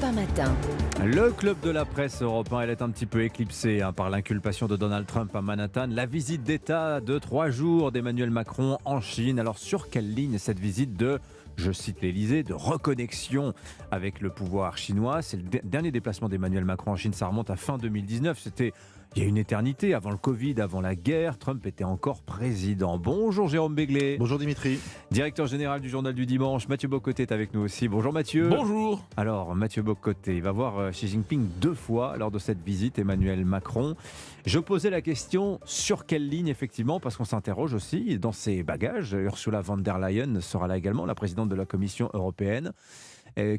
Un matin. Le club de la presse européen, elle est un petit peu éclipsée par l'inculpation de Donald Trump à Manhattan. La visite d'État de 3 jours d'Emmanuel Macron en Chine. Alors sur quelle ligne cette visite de, je cite l'Élysée, de reconnexion avec le pouvoir chinois? C'est le dernier déplacement d'Emmanuel Macron en Chine, ça remonte à fin 2019. C'était il y a une éternité, avant le Covid, avant la guerre. Trump était encore président. Bonjour Jérôme Béglé. Bonjour Dimitri. Directeur général du Journal du Dimanche. Mathieu Bock-Côté est avec nous aussi. Bonjour Mathieu. Bonjour. Alors Mathieu Bock-Côté, il va voir Xi Jinping 2 fois lors de cette visite, Emmanuel Macron. Je posais la question sur quelle ligne effectivement, parce qu'on s'interroge aussi dans ses bagages. Ursula von der Leyen sera là également, la présidente de la Commission européenne.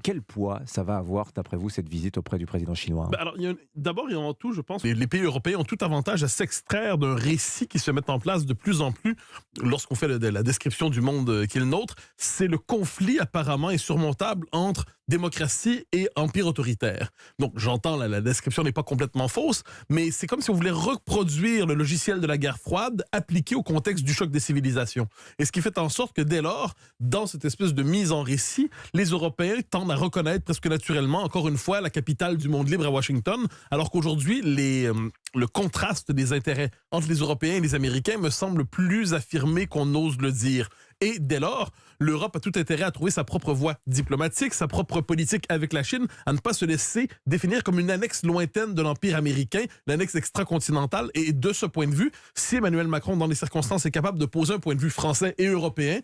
Quel poids ça va avoir, d'après vous, cette visite auprès du président chinois? Alors, d'abord et avant tout, je pense que les pays européens ont tout avantage à s'extraire d'un récit qui se met en place de plus en plus lorsqu'on fait la description du monde qui est le nôtre. C'est le conflit apparemment insurmontable entre démocratie et empire autoritaire. Donc, j'entends, la description n'est pas complètement fausse, mais c'est comme si on voulait reproduire le logiciel de la guerre froide appliqué au contexte du choc des civilisations. Et ce qui fait en sorte que dès lors, dans cette espèce de mise en récit, les Européens tendent à reconnaître presque naturellement, encore une fois, la capitale du monde libre à Washington, alors qu'aujourd'hui, le contraste des intérêts entre les Européens et les Américains me semble plus affirmé qu'on ose le dire. Et dès lors, l'Europe a tout intérêt à trouver sa propre voie diplomatique, sa propre politique avec la Chine, à ne pas se laisser définir comme une annexe lointaine de l'Empire américain, l'annexe extracontinentale. Et de ce point de vue, si Emmanuel Macron, dans les circonstances, est capable de poser un point de vue français et européen,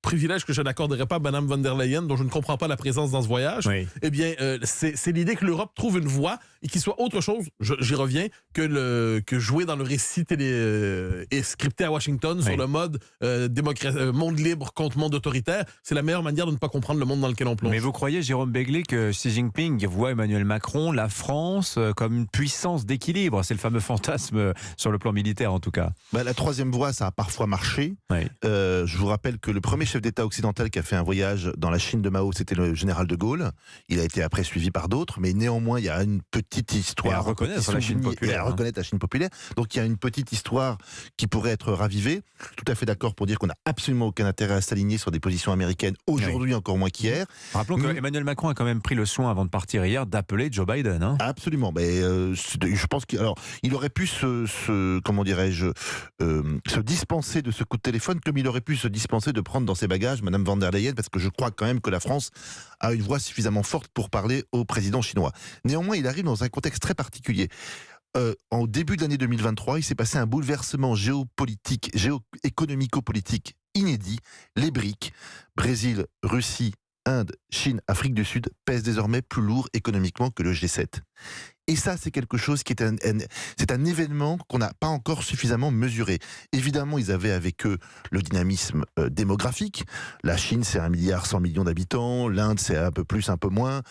privilège que je n'accorderai pas à Mme von der Leyen, dont je ne comprends pas la présence dans ce voyage, oui. Eh bien, c'est l'idée que l'Europe trouve une voie et qu'il soit autre chose, j'y reviens, que jouer dans le récit et scripté à Washington sur le mode monde libre contre monde autoritaire. C'est la meilleure manière de ne pas comprendre le monde dans lequel on plonge. Mais vous croyez, Jérôme Béglé, que Xi Jinping voit Emmanuel Macron, la France, comme une puissance d'équilibre? C'est le fameux fantasme sur le plan militaire, en tout cas. La troisième voie, ça a parfois marché. Oui. Je vous rappelle que le premier chef d'État occidental qui a fait un voyage dans la Chine de Mao, c'était le général de Gaulle. Il a été après suivi par d'autres, mais néanmoins, il y a une petite histoire. Et à reconnaître la Chine populaire. Et à reconnaître la Chine populaire. Donc il y a une petite histoire qui pourrait être ravivée. Tout à fait d'accord pour dire qu'on n'a absolument aucun intérêt à s'aligner sur des positions américaines aujourd'hui, encore moins qu'hier. Rappelons qu'Emmanuel Macron a quand même pris le soin, avant de partir hier, d'appeler Joe Biden. Hein. Absolument. Mais je pense qu'il aurait pu comment dirais-je, se dispenser de ce coup de téléphone, comme il aurait pu se dispenser de prendre dans ses bagages Mme von der Leyen, parce que je crois quand même que la France a une voix suffisamment forte pour parler au président chinois. Néanmoins, il arrive dans un contexte très particulier. En début de l'année 2023, il s'est passé un bouleversement géoéconomico-politique inédit. Les BRIC, Brésil, Russie, Inde, Chine, Afrique du Sud, pèsent désormais plus lourd économiquement que le G7. Et ça, c'est quelque chose qui est c'est un événement qu'on n'a pas encore suffisamment mesuré. Évidemment, ils avaient avec eux le dynamisme démographique. La Chine, c'est 1,1 milliard d'habitants. L'Inde, c'est un peu plus, un peu moins.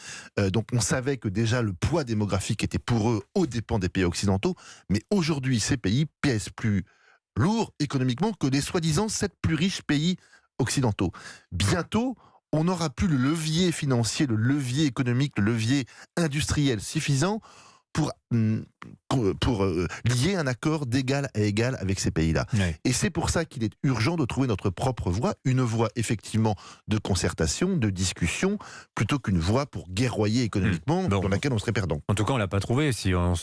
Donc, on savait que déjà, le poids démographique était pour eux aux dépens des pays occidentaux. Mais aujourd'hui, ces pays pèsent plus lourd économiquement que les soi-disant 7 plus riches pays occidentaux. Bientôt, on n'aura plus le levier financier, le levier économique, le levier industriel suffisant pour lier un accord d'égal à égal avec ces pays-là. Oui. Et c'est pour ça qu'il est urgent de trouver notre propre voie, une voie effectivement de concertation, de discussion, plutôt qu'une voie pour guerroyer économiquement, dans laquelle on serait perdant. En tout cas, on ne l'a pas trouvée, si on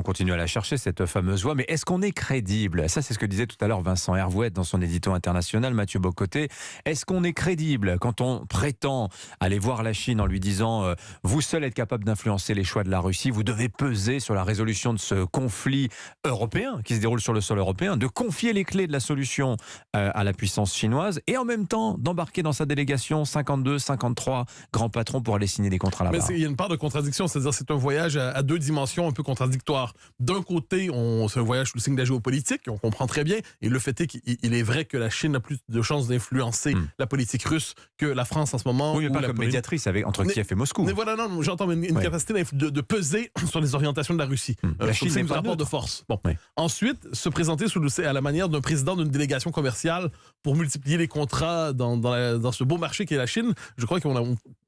continue à la chercher, cette fameuse voie. Mais est-ce qu'on est crédible? Ça, c'est ce que disait tout à l'heure Vincent Hervouette dans son édito international, Mathieu Bock-Côté. Est-ce qu'on est crédible quand on prétend aller voir la Chine en lui disant vous seul êtes capable d'influencer les choix de la Russie, vous devez peser sur la résolution de ce conflit européen qui se déroule sur le sol européen, de confier les clés de la solution à la puissance chinoise et en même temps d'embarquer dans sa délégation 52, 53 grands patrons pour aller signer des contrats là-bas? Mais il y a une part de contradiction, c'est-à-dire c'est un voyage à deux dimensions un peu contradictoires. D'un côté, c'est un voyage sous le signe de la géopolitique, on comprend très bien, et le fait est qu'il est vrai que la Chine a plus de chances d'influencer la politique russe que la France en ce moment. Oui, mais pas comme médiatrice entre Kiev et Moscou. Mais voilà, non, j'entends une capacité de peser sur les orientations de la Russie. La Chine c'est n'est un pas rapport de neutre. force. Bon. Oui. Ensuite, se présenter à la manière d'un président d'une délégation commerciale pour multiplier les contrats dans ce beau marché qu'est la Chine. Je crois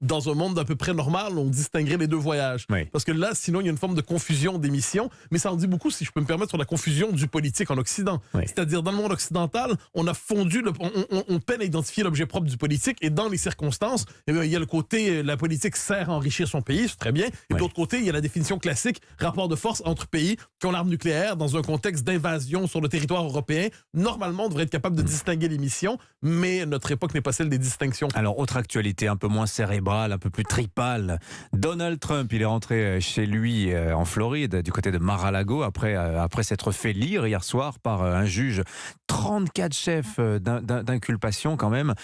dans un monde à peu près normal, on distinguerait les deux voyages. Oui. Parce que là, sinon, il y a une forme de confusion des missions, mais ça en dit beaucoup, si je peux me permettre, sur la confusion du politique en Occident. Oui. C'est-à-dire, dans le monde occidental, on a fondu, on peine à identifier l'objet propre du politique, et dans les circonstances, eh bien, il y a le côté, la politique sert à enrichir son pays, c'est très bien, et de l'autre côté, il y a la définition classique, rapport de force entre pays qui ont l'arme nucléaire dans un contexte d'invasion sur le territoire européen. Normalement, on devrait être capable de distinguer les missions, mais notre époque n'est pas celle des distinctions. Alors, autre actualité un peu moins cérébrale, un peu plus tripale. Donald Trump, il est rentré chez lui en Floride, du côté de Mar-a-Lago, après s'être fait lire hier soir par un juge 34 chefs d'inculpation quand même,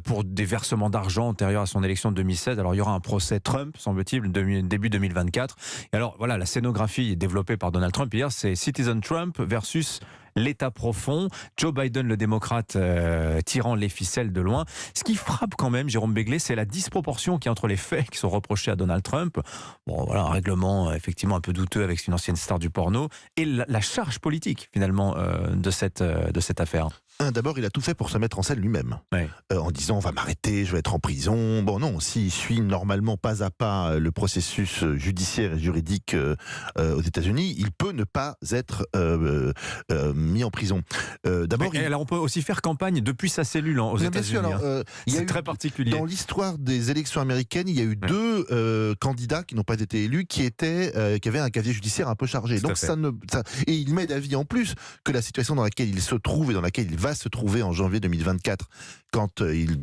pour des versements d'argent antérieurs à son élection de 2016. Alors, il y aura un procès Trump, semble-t-il, début 2024. Et alors, voilà, la scénographie développée par Donald Trump hier, c'est Citizen Trump versus l'État profond, Joe Biden, le démocrate, tirant les ficelles de loin. Ce qui frappe quand même, Jérôme Béglé, c'est la disproportion qu'il y a entre les faits qui sont reprochés à Donald Trump, bon voilà, un règlement effectivement un peu douteux avec une ancienne star du porno, et la charge politique finalement de cette affaire. D'abord, il a tout fait pour se mettre en scène lui-même, en disant on va m'arrêter, je vais être en prison. Bon non, s'il suit normalement pas à pas le processus judiciaire et juridique aux États-Unis, il peut ne pas être mis en prison. D'abord, alors on peut aussi faire campagne depuis sa cellule aux États-Unis. C'est très particulier. Dans l'histoire des élections américaines, il y a eu deux candidats qui n'ont pas été élus, qui avaient un casier judiciaire un peu chargé. Donc et il met d'avis en plus que la situation dans laquelle il se trouve et dans laquelle il va se trouver en janvier 2024, quand il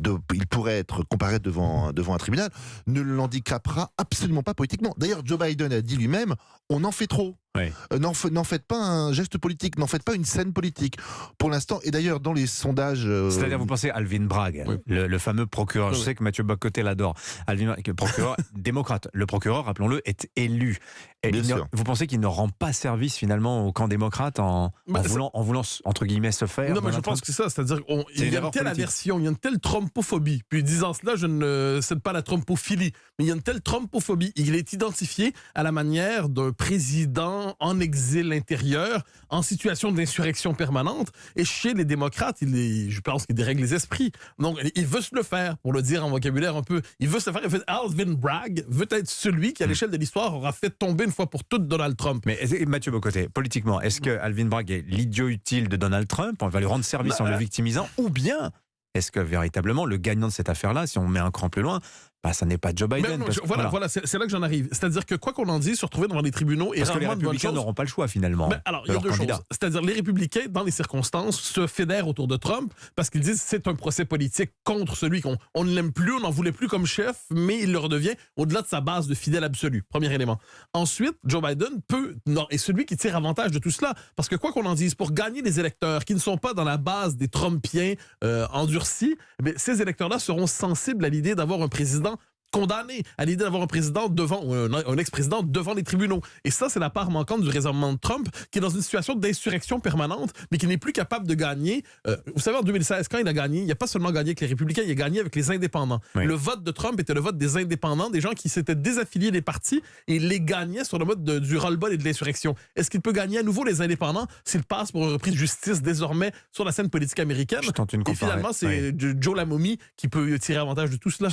pourrait être comparé devant un tribunal, ne l'handicapera absolument pas politiquement. D'ailleurs, Joe Biden a dit lui-même, on en fait trop. Oui. N'en faites pas un geste politique, n'en faites pas une scène politique. Pour l'instant, et d'ailleurs dans les sondages... C'est-à-dire, vous pensez à Alvin Bragg, le fameux procureur, je sais que Mathieu Bocoté l'adore, Alvin Bragg, procureur démocrate. Le procureur, rappelons-le, est élu. Et vous pensez qu'il ne rend pas service finalement au camp démocrate en voulant, entre guillemets, se faire? Non, mais je pense que c'est ça, c'est-à-dire qu'il y a une telle aversion, il y a une telle trompophobie, puis disant cela, je ne cède pas la trompophilie, mais il y a une telle trompophobie, il est identifié à la manière d'un président en exil intérieur, en situation d'insurrection permanente, et chez les démocrates, je pense qu'il dérègle les esprits. Donc, il veut se le faire, pour le dire en vocabulaire un peu, il veut se le faire. Alvin Bragg veut être celui qui, à l'échelle de l'histoire, aura fait tomber une fois pour toutes Donald Trump. Mais Mathieu Bocoté, politiquement, est-ce que Alvin Bragg est l'idiot utile de Donald Trump? On va lui rendre service en le victimisant, ou bien est-ce que véritablement le gagnant de cette affaire-là, si on met un cran plus loin, ça n'est pas Joe Biden? Voilà, c'est là que j'en arrive. C'est-à-dire que quoi qu'on en dise, se retrouver devant les tribunaux et parce que les républicains n'auront pas le choix finalement. Alors, il y a deux choses. C'est-à-dire les républicains, dans les circonstances, se fédèrent autour de Trump parce qu'ils disent que c'est un procès politique contre celui qu'on ne l'aime plus, on n'en voulait plus comme chef, mais il le redevient au-delà de sa base de fidèle absolu. Premier élément. Ensuite, Joe Biden est celui qui tire avantage de tout cela parce que quoi qu'on en dise, pour gagner des électeurs qui ne sont pas dans la base des Trumpiens endurcis, ces électeurs-là seront sensibles à l'idée d'avoir un président condamné, à l'idée d'avoir un président un ex-président devant les tribunaux. Et ça, c'est la part manquante du raisonnement de Trump, qui est dans une situation d'insurrection permanente, mais qui n'est plus capable de gagner. Vous savez, en 2016, quand il a gagné, il n'a pas seulement gagné avec les républicains, il a gagné avec les indépendants. Oui. Le vote de Trump était le vote des indépendants, des gens qui s'étaient désaffiliés des partis, et il les gagnait sur le mode du ras-le-bol et de l'insurrection. Est-ce qu'il peut gagner à nouveau les indépendants s'il passe pour un repris de justice désormais sur la scène politique américaine? Et finalement, c'est Joe la momie qui peut tirer avantage de tout cela.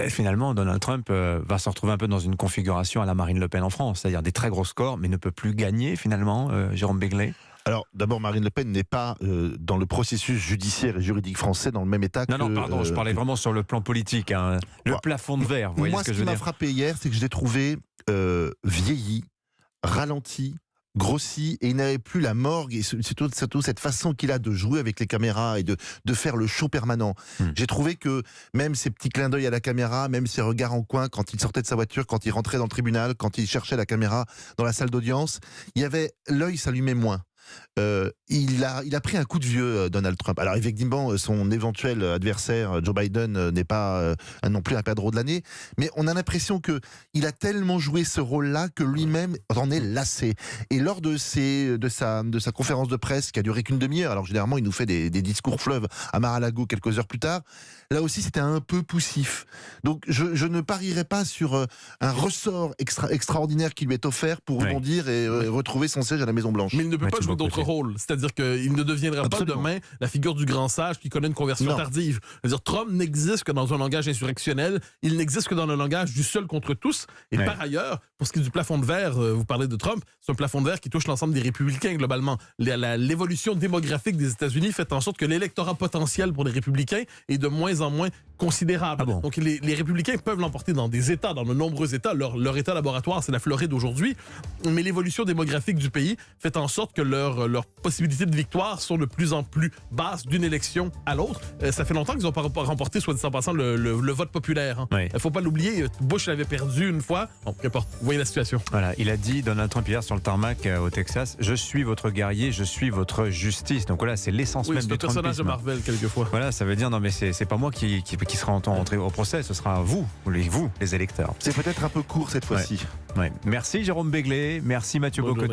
Finalement, Donald Trump va se retrouver un peu dans une configuration à la Marine Le Pen en France, c'est-à-dire des très gros scores, mais ne peut plus gagner finalement, Jérôme Béglé. Alors, d'abord, Marine Le Pen n'est pas dans le processus judiciaire et juridique français dans le même état que... Non, pardon, je parlais vraiment sur le plan politique, le plafond de verre, vous voyez ce que je veux dire. Moi, ce qui m'a frappé hier, c'est que je l'ai trouvé vieilli, ralenti, grossi, et il n'avait plus la morgue et surtout cette façon qu'il a de jouer avec les caméras et de faire le show permanent. J'ai trouvé que même ces petits clins d'œil à la caméra, même ses regards en coin quand il sortait de sa voiture, quand il rentrait dans le tribunal, quand il cherchait la caméra dans la salle d'audience, l'œil s'allumait moins. il a pris un coup de vieux, Donald Trump. Alors effectivement, son éventuel adversaire, Joe Biden, n'est pas non plus un perdreau de l'année, mais on a l'impression qu'il a tellement joué ce rôle-là que lui-même en est lassé. Et lors de sa conférence de presse, qui a duré qu'une demi-heure, alors généralement il nous fait des discours fleuves à Mar-a-Lago quelques heures plus tard, là aussi c'était un peu poussif. Donc je ne parierais pas sur un ressort extraordinaire qui lui est offert pour rebondir et retrouver son siège à la Maison-Blanche. Mais il ne peut pas jouer d'autres rôles. C'est-à-dire qu'il ne deviendra pas demain la figure du grand sage qui connaît une conversion tardive. C'est-à-dire Trump n'existe que dans un langage insurrectionnel, il n'existe que dans le langage du seul contre tous. Et par ailleurs, pour ce qui est du plafond de verre, vous parlez de Trump, c'est un plafond de verre qui touche l'ensemble des républicains globalement. L'évolution démographique des États-Unis fait en sorte que l'électorat potentiel pour les républicains est de moins en moins considérable. Donc les républicains peuvent l'emporter dans des États, dans de nombreux États. Leur État laboratoire, c'est la Floride aujourd'hui. Mais l'évolution démographique du pays fait en sorte que leurs possibilités de victoire sont de plus en plus basses d'une élection à l'autre. Ça fait longtemps qu'ils n'ont pas remporté, soit dit en passant, le vote populaire. Il ne faut pas l'oublier. Bush l'avait perdu une fois. Bon, qu'importe. Vous voyez la situation. Voilà, il a dit, Donald Trump, hier sur le tarmac au Texas, je suis votre guerrier, je suis votre justice. Donc voilà, c'est l'essence même du Trumpisme. C'est le personnage de Marvel, quelquefois. Voilà, ça veut dire, non mais c'est pas moi qui sera entré au procès, ce sera vous, les électeurs. C'est peut-être un peu court cette fois-ci. Merci Jérôme Béglé, merci Mathieu Bocoté.